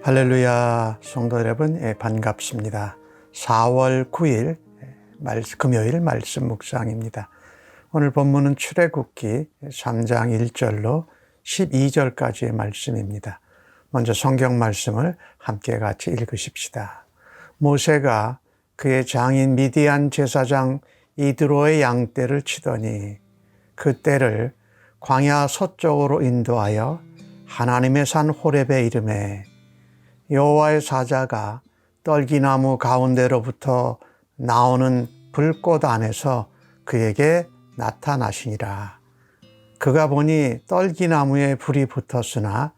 할렐루야, 성도 여러분, 반갑습니다. 4월 9일 금요일 말씀 묵상입니다. 오늘 본문은 출애굽기 3장 1절로 12절까지의 말씀입니다. 먼저 성경 말씀을 함께 같이 읽으십시다. 모세가 그의 장인 미디안 제사장 이드로의 양떼를 치더니 그 떼를 광야 서쪽으로 인도하여 하나님의 산 호렙에 이르매 여호와의 사자가 떨기나무 가운데로부터 나오는 불꽃 안에서 그에게 나타나시니라. 그가 보니 떨기나무에 불이 붙었으나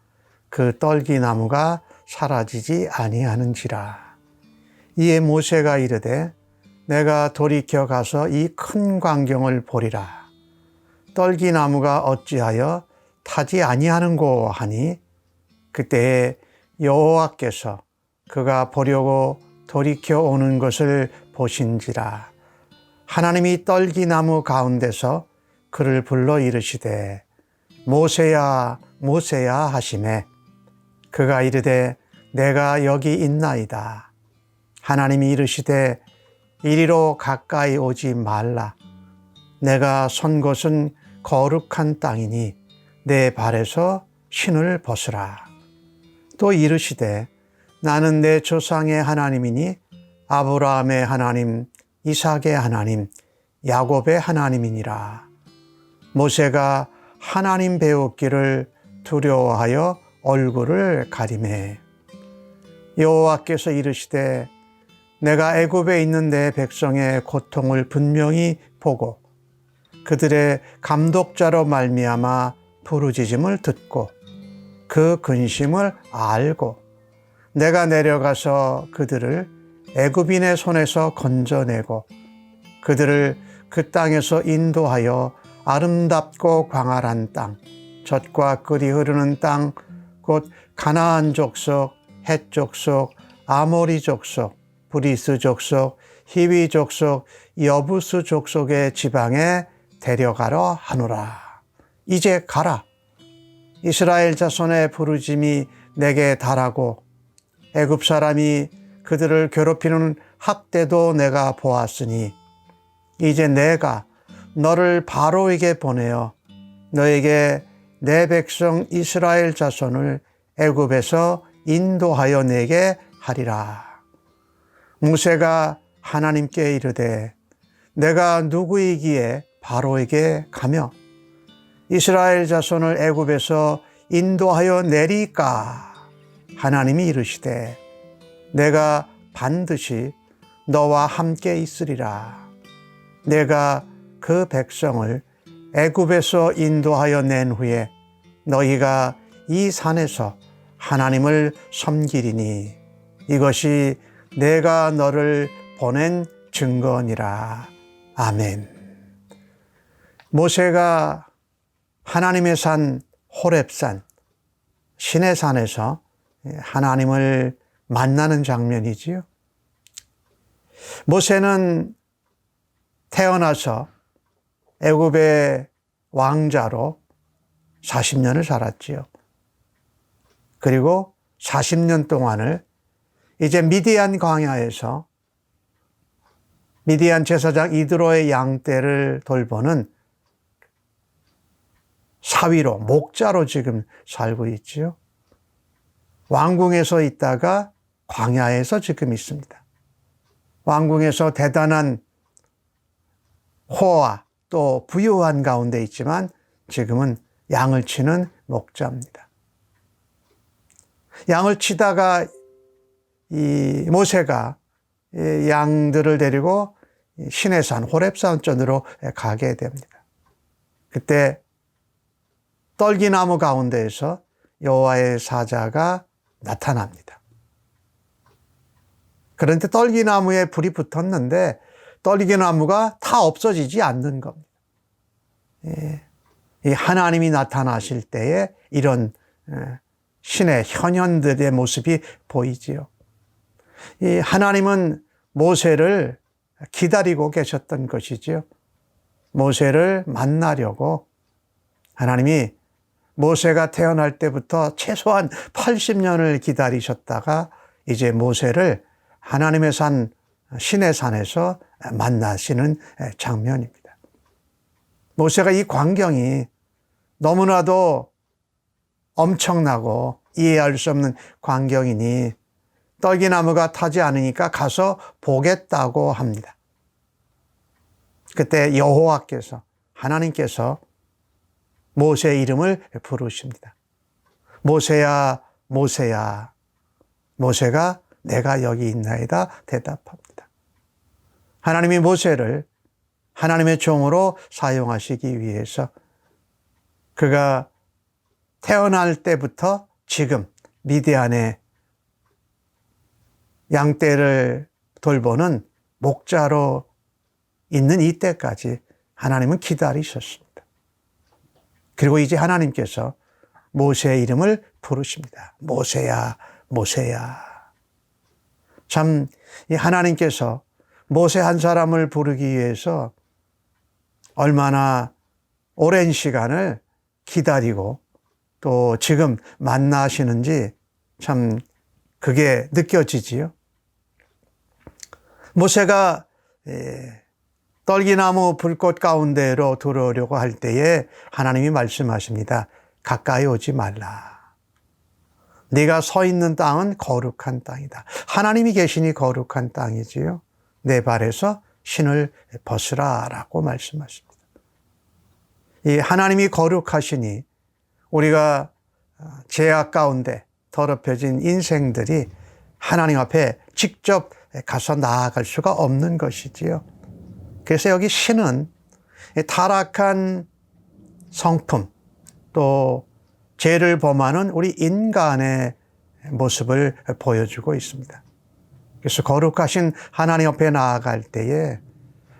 그 떨기나무가 사라지지 아니하는지라. 이에 모세가 이르되 내가 돌이켜 가서 이 큰 광경을 보리라. 떨기나무가 어찌하여 타지 아니하는고 하니 그때에 여호와께서 그가 보려고 돌이켜 오는 것을 보신지라. 하나님이 떨기나무 가운데서 그를 불러 이르시되 모세야 모세야 하시매 그가 이르되 내가 여기 있나이다. 하나님이 이르시되 이리로 가까이 오지 말라. 내가 선 곳은 거룩한 땅이니 내 발에서 신을 벗으라. 또 이르시되 나는 내 조상의 하나님이니 아브라함의 하나님, 이삭의 하나님, 야곱의 하나님이니라. 모세가 하나님 배웠기를 두려워하여 얼굴을 가리매 여호와께서 이르시되 내가 애굽에 있는 내 백성의 고통을 분명히 보고 그들의 감독자로 말미암아 부르짖음을 듣고 그 근심을 알고 내가 내려가서 그들을 애굽인의 손에서 건져내고 그들을 그 땅에서 인도하여 아름답고 광활한 땅, 젖과 꿀이 흐르는 땅, 곧 가나안 족속, 헷 족속, 아모리 족속, 브리스 족속, 히위 족속, 여부스 족속의 지방에 데려가려 하노라. 이제 가라. 이스라엘 자손의 부르짐이 내게 달하고 애굽 사람이 그들을 괴롭히는 학대도 내가 보았으니 이제 내가 너를 바로에게 보내어 너에게 내 백성 이스라엘 자손을 애굽에서 인도하여 내게 하리라. 모세가 하나님께 이르되 내가 누구이기에 바로에게 가며 이스라엘 자손을 애굽에서 인도하여 내리까? 하나님이 이르시되 내가 반드시 너와 함께 있으리라. 내가 그 백성을 애굽에서 인도하여 낸 후에 너희가 이 산에서 하나님을 섬기리니 이것이 내가 너를 보낸 증거니라. 아멘. 모세가 하나님의 산 호렙산, 신의 산에서 하나님을 만나는 장면이지요. 모세는 태어나서 애굽의 왕자로 40년을 살았지요. 그리고 40년 동안을 이제 미디안 광야에서 미디안 제사장 이드로의 양떼를 돌보는 사위로, 목자로 지금 살고 있지요. 왕궁에서 있다가 광야에서 지금 있습니다. 왕궁에서 대단한 호화 또 부유한 가운데 있지만 지금은 양을 치는 목자입니다. 양을 치다가 이 모세가 양들을 데리고 시내산 호렙산 전으로 가게 됩니다. 그때 떨기나무 가운데에서 여호와의 사자가 나타납니다. 그런데 떨기나무에 불이 붙었는데 떨기나무가 다 없어지지 않는 겁니다. 이 하나님이 나타나실 때에 이런 신의 현현들의 모습이 보이지요. 이 하나님은 모세를 기다리고 계셨던 것이지요. 모세를 만나려고 하나님이 모세가 태어날 때부터 최소한 80년을 기다리셨다가 이제 모세를 하나님의 산 시내 산에서 만나시는 장면입니다. 모세가 이 광경이 너무나도 엄청나고 이해할 수 없는 광경이니 떨기나무가 타지 않으니까 가서 보겠다고 합니다. 그때 여호와께서, 하나님께서 모세의 이름을 부르십니다. 모세야, 모세야. 모세가 내가 여기 있나이다 대답합니다. 하나님이 모세를 하나님의 종으로 사용하시기 위해서 그가 태어날 때부터 지금 미디안의 양떼를 돌보는 목자로 있는 이때까지 하나님은 기다리셨습니다. 그리고 이제 하나님께서 모세의 이름을 부르십니다. 모세야, 모세야. 참, 이 하나님께서 모세 한 사람을 부르기 위해서 얼마나 오랜 시간을 기다리고 또 지금 만나시는지 참 그게 느껴지지요. 모세가 떨기나무 불꽃 가운데로 들어오려고 할 때에 하나님이 말씀하십니다. 가까이 오지 말라. 네가 서 있는 땅은 거룩한 땅이다. 하나님이 계시니 거룩한 땅이지요. 내 발에서 신을 벗으라 라고 말씀하십니다. 이 하나님이 거룩하시니 우리가 죄악 가운데 더럽혀진 인생들이 하나님 앞에 직접 가서 나아갈 수가 없는 것이지요. 그래서 여기 신은 타락한 성품 또 죄를 범하는 우리 인간의 모습을 보여주고 있습니다. 그래서 거룩하신 하나님 앞에 나아갈 때에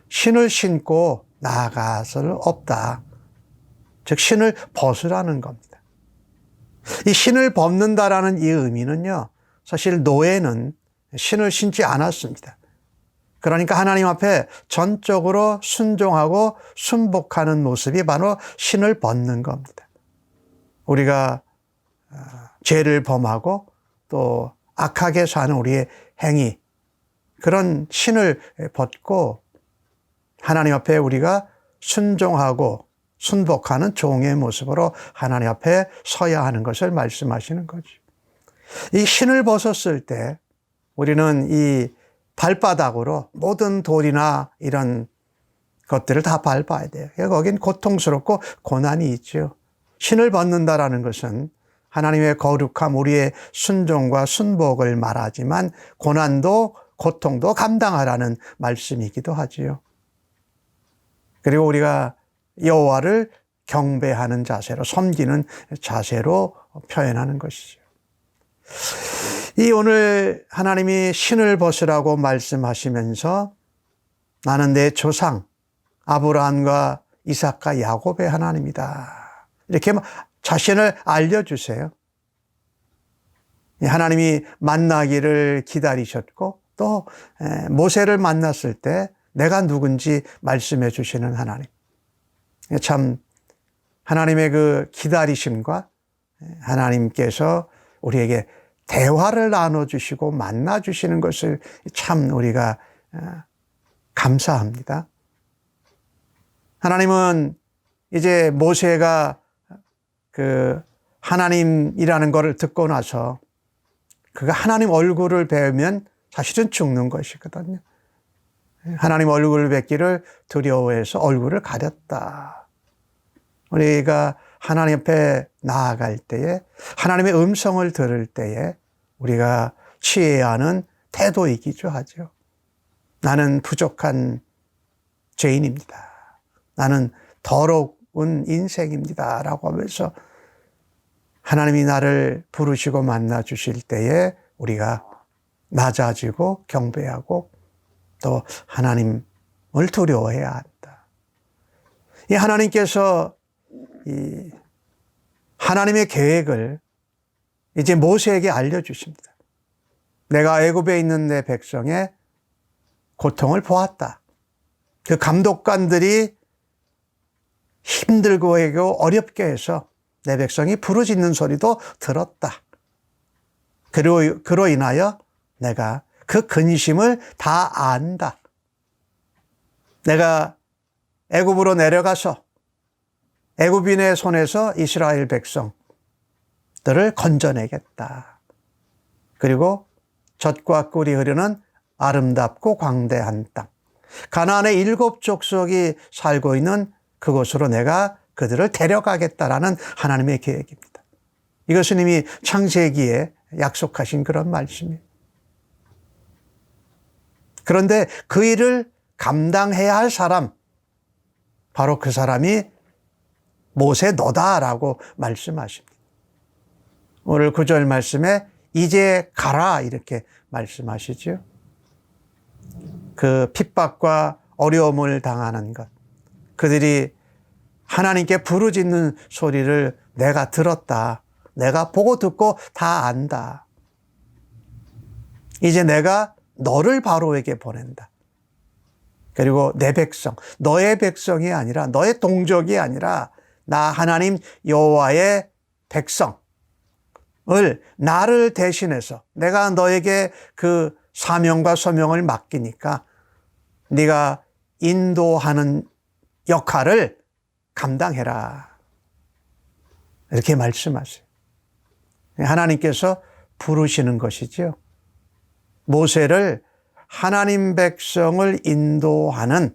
신을 신고 나아갈 없다. 즉 신을 벗으라는 겁니다. 이 신을 벗는다라는 이 의미는요. 사실 노예는 신을 신지 않았습니다. 그러니까 하나님 앞에 전적으로 순종하고 순복하는 모습이 바로 신을 벗는 겁니다. 우리가 죄를 범하고 또 악하게 사는 우리의 행위, 그런 신을 벗고 하나님 앞에 우리가 순종하고 순복하는 종의 모습으로 하나님 앞에 서야 하는 것을 말씀하시는 거죠. 이 신을 벗었을 때 우리는 이 발바닥으로 모든 돌이나 이런 것들을 다 밟아야 돼요. 거긴 고통스럽고 고난이 있죠. 신을 벗는다라는 것은 하나님의 거룩함, 우리의 순종과 순복을 말하지만 고난도 고통도 감당하라는 말씀이기도 하지요. 그리고 우리가 여호와를 경배하는 자세로, 섬기는 자세로 표현하는 것이죠. 이 오늘 하나님이 신을 벗으라고 말씀하시면서 나는 내 조상 아브라함과 이삭과 야곱의 하나님이다. 이렇게 자신을 알려주세요. 하나님이 만나기를 기다리셨고 또 모세를 만났을 때 내가 누군지 말씀해 주시는 하나님. 참 하나님의 그 기다리심과 하나님께서 우리에게 대화를 나눠주시고 만나주시는 것을 참 우리가 감사합니다. 하나님은 이제 모세가 그 하나님이라는 것을 듣고 나서 그가 하나님 얼굴을 뵈면 사실은 죽는 것이거든요. 하나님 얼굴을 뵙기를 두려워해서 얼굴을 가렸다. 우리가 하나님 앞에 나아갈 때에 하나님의 음성을 들을 때에 우리가 취해야 하는 태도이기도 하죠. 나는 부족한 죄인입니다. 나는 더러운 인생입니다. 라고 하면서 하나님이 나를 부르시고 만나 주실 때에 우리가 낮아지고 경배하고 또 하나님을 두려워해야 한다. 이 하나님께서 이 하나님의 계획을 이제 모세에게 알려주십니다. 내가 애굽에 있는 내 백성의 고통을 보았다. 그 감독관들이 힘들고 어렵게 해서 내 백성이 부르짖는 소리도 들었다. 그리고 그로 인하여 내가 그 근심을 다 안다. 내가 애굽으로 내려가서 애굽인의 손에서 이스라엘 백성들을 건져내겠다. 그리고 젖과 꿀이 흐르는 아름답고 광대한 땅, 가나안의 7 족속이 살고 있는 그곳으로 내가 그들을 데려가겠다라는 하나님의 계획입니다. 이것은 이미 창세기에 약속하신 그런 말씀이에요. 그런데 그 일을 감당해야 할 사람, 바로 그 사람이 모세 너다라고 말씀하십니다. 오늘 9절 말씀에 이제 가라 이렇게 말씀하시죠. 그 핍박과 어려움을 당하는 것, 그들이 하나님께 부르짖는 소리를 내가 들었다. 내가 보고 듣고 다 안다. 이제 내가 너를 바로에게 보낸다. 그리고 내 백성, 너의 백성이 아니라, 너의 동족이 아니라 나 하나님 여호와의 백성을 나를 대신해서 내가 너에게 그 사명과 소명을 맡기니까 네가 인도하는 역할을 감당해라. 이렇게 말씀하세요. 하나님께서 부르시는 것이죠. 모세를 하나님 백성을 인도하는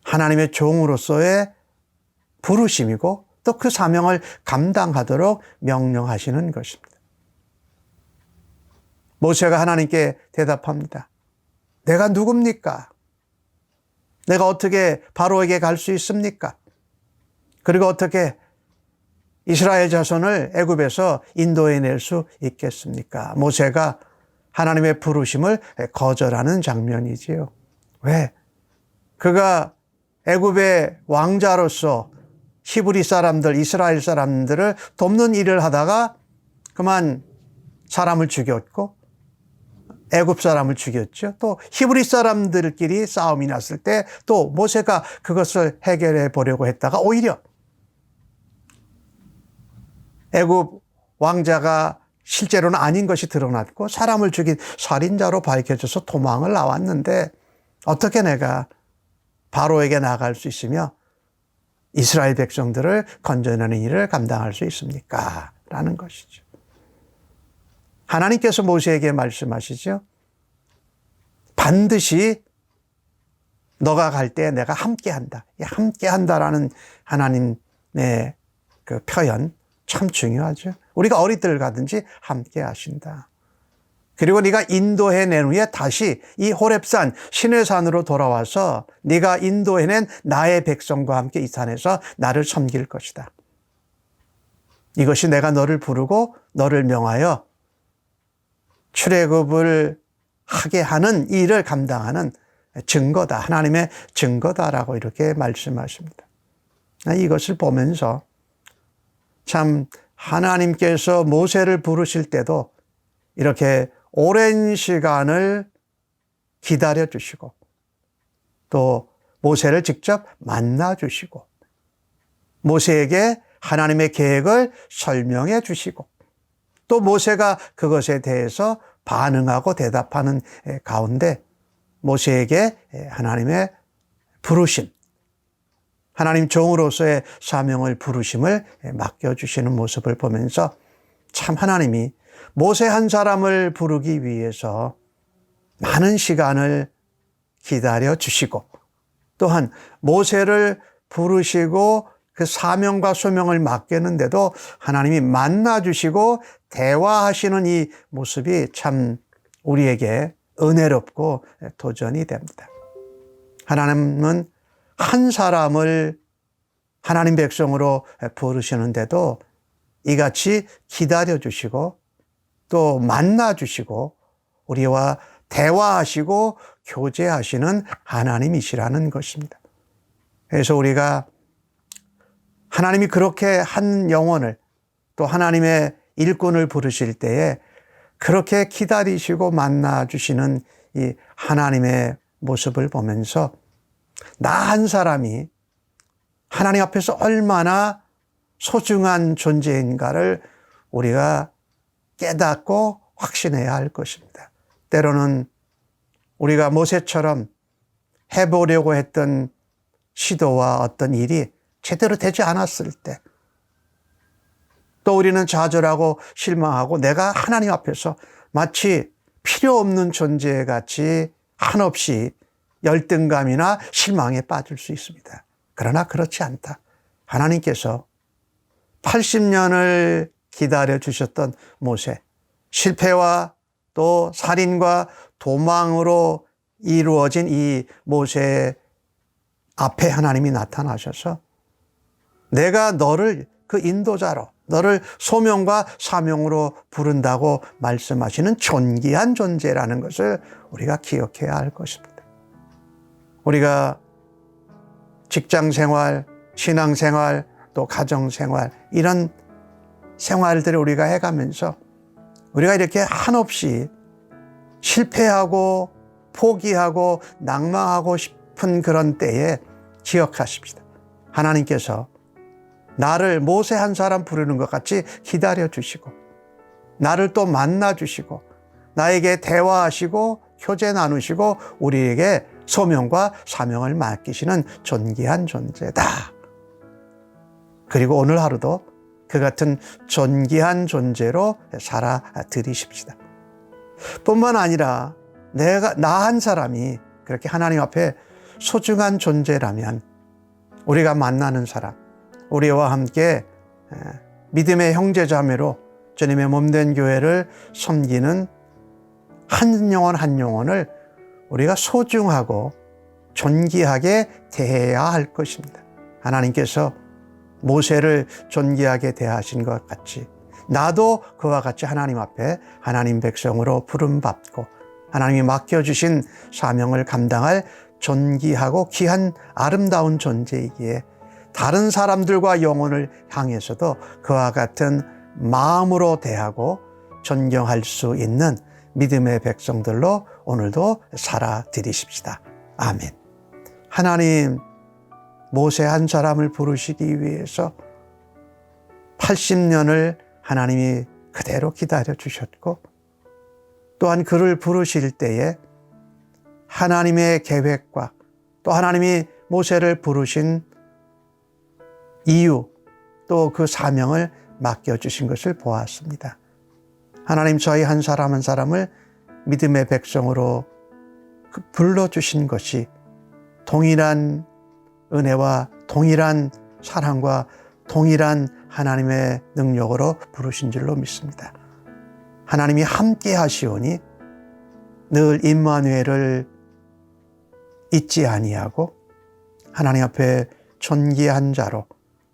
하나님의 종으로서의 부르심이고 또 그 사명을 감당하도록 명령하시는 것입니다. 모세가 하나님께 대답합니다. 내가 누굽니까? 내가 어떻게 바로에게 갈 수 있습니까? 그리고 어떻게 이스라엘 자손을 애굽에서 인도해낼 수 있겠습니까? 모세가 하나님의 부르심을 거절하는 장면이지요. 왜? 그가 애굽의 왕자로서 히브리 사람들, 이스라엘 사람들을 돕는 일을 하다가 그만 사람을 죽였고 애굽 사람을 죽였죠. 또 히브리 사람들끼리 싸움이 났을 때 또 모세가 그것을 해결해 보려고 했다가 오히려 애굽 왕자가 실제로는 아닌 것이 드러났고 사람을 죽인 살인자로 밝혀져서 도망을 나왔는데 어떻게 내가 바로에게 나갈 수 있으며 이스라엘 백성들을 건져내는 일을 감당할 수 있습니까? 라는 것이죠. 하나님께서 모세에게 말씀하시죠. 반드시 너가 갈 때 내가 함께한다. 함께한다라는 하나님의 그 표현 참 중요하죠. 우리가 어디 가든지 함께 하신다. 그리고 네가 인도해낸 후에 다시 이 호렙산 시내산으로 돌아와서 네가 인도해낸 나의 백성과 함께 이 산에서 나를 섬길 것이다. 이것이 내가 너를 부르고 너를 명하여 출애굽을 하게 하는 일을 감당하는 증거다. 하나님의 증거다라고 이렇게 말씀하십니다. 이것을 보면서 참 하나님께서 모세를 부르실 때도 이렇게 오랜 시간을 기다려 주시고 또 모세를 직접 만나 주시고 모세에게 하나님의 계획을 설명해 주시고 또 모세가 그것에 대해서 반응하고 대답하는 가운데 모세에게 하나님의 부르심, 하나님 종으로서의 사명을 부르심을 맡겨주시는 모습을 보면서 참 하나님이 모세 한 사람을 부르기 위해서 많은 시간을 기다려 주시고 또한 모세를 부르시고 그 사명과 소명을 맡겼는데도 하나님이 만나주시고 대화하시는 이 모습이 참 우리에게 은혜롭고 도전이 됩니다. 하나님은 한 사람을 하나님 백성으로 부르시는데도 이같이 기다려주시고 또 만나주시고 우리와 대화하시고 교제하시는 하나님이시라는 것입니다. 그래서 우리가 하나님이 그렇게 한 영혼을 또 하나님의 일꾼을 부르실 때에 그렇게 기다리시고 만나주시는 이 하나님의 모습을 보면서 나 한 사람이 하나님 앞에서 얼마나 소중한 존재인가를 우리가 깨닫고 확신해야 할 것입니다. 때로는 우리가 모세처럼 해보려고 했던 시도와 어떤 일이 제대로 되지 않았을 때, 또 우리는 좌절하고 실망하고 내가 하나님 앞에서 마치 필요 없는 존재같이 한없이 열등감이나 실망에 빠질 수 있습니다. 그러나 그렇지 않다. 하나님께서 80년을 기다려 주셨던 모세, 실패와 또 살인과 도망으로 이루어진 이 모세 앞에 하나님이 나타나셔서 내가 너를 그 인도자로, 너를 소명과 사명으로 부른다고 말씀하시는 존귀한 존재라는 것을 우리가 기억해야 할 것입니다. 우리가 직장생활, 신앙생활, 또 가정생활, 이런 생활들을 우리가 해가면서 우리가 이렇게 한없이 실패하고 포기하고 낭망하고 싶은 그런 때에 기억하십시다. 하나님께서 나를 모세 한 사람 부르는 것 같이 기다려 주시고, 나를 또 만나 주시고, 나에게 대화하시고 교제 나누시고 우리에게 소명과 사명을 맡기시는 존귀한 존재다. 그리고 오늘 하루도 그 같은 존귀한 존재로 살아드리십시다. 뿐만 아니라 나 한 사람이 그렇게 하나님 앞에 소중한 존재라면 우리가 만나는 사람, 우리와 함께 믿음의 형제자매로 주님의 몸된 교회를 섬기는 한 영혼 한 영혼을 우리가 소중하고 존귀하게 대해야 할 것입니다. 하나님께서 모세를 존귀하게 대하신 것 같이 나도 그와 같이 하나님 앞에 하나님 백성으로 부름받고 하나님이 맡겨주신 사명을 감당할 존귀하고 귀한 아름다운 존재이기에 다른 사람들과 영혼을 향해서도 그와 같은 마음으로 대하고 존경할 수 있는 믿음의 백성들로 오늘도 살아드리십시다. 아멘. 하나님, 모세 한 사람을 부르시기 위해서 80년을 하나님이 그대로 기다려 주셨고, 또한 그를 부르실 때에 하나님의 계획과 또 하나님이 모세를 부르신 이유, 또 그 사명을 맡겨주신 것을 보았습니다. 하나님, 저희 한 사람 한 사람을 믿음의 백성으로 불러주신 것이 동일한 은혜와 동일한 사랑과 동일한 하나님의 능력으로 부르신 줄로 믿습니다. 하나님이 함께 하시오니 늘 임마누엘을 잊지 아니하고 하나님 앞에 존귀한 자로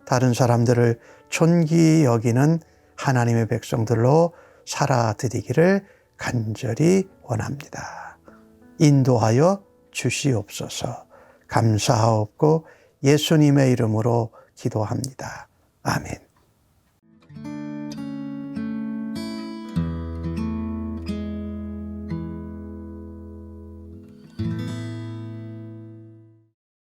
다른 사람들을 존귀히 여기는 하나님의 백성들로 살아드리기를 간절히 원합니다. 인도하여 주시옵소서. 감사하옵고 예수님의 이름으로 기도합니다. 아멘.